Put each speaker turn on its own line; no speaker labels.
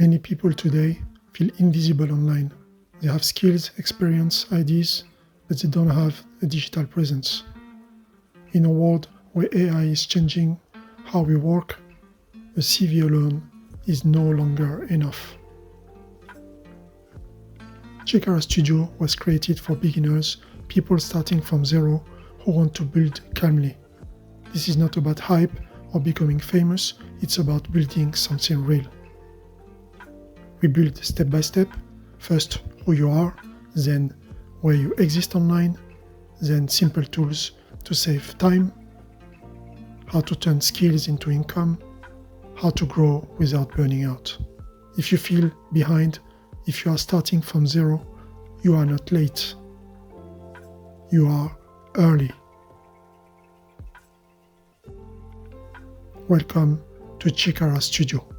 Many people today feel invisible online. They have skills, experience, ideas, but they don't have a digital presence. In a world where AI is changing how we work, a CV alone is no longer enough. Chikara Studio was created for beginners, people starting from zero who want to build calmly. This is not about hype or becoming famous, it's about building something real. We build step by step, first who you are, then where you exist online, then simple tools to save time, how to turn skills into income, how to grow without burning out. If you feel behind, if you are starting from zero, you are not late. You are early. Welcome to Chikara Studio.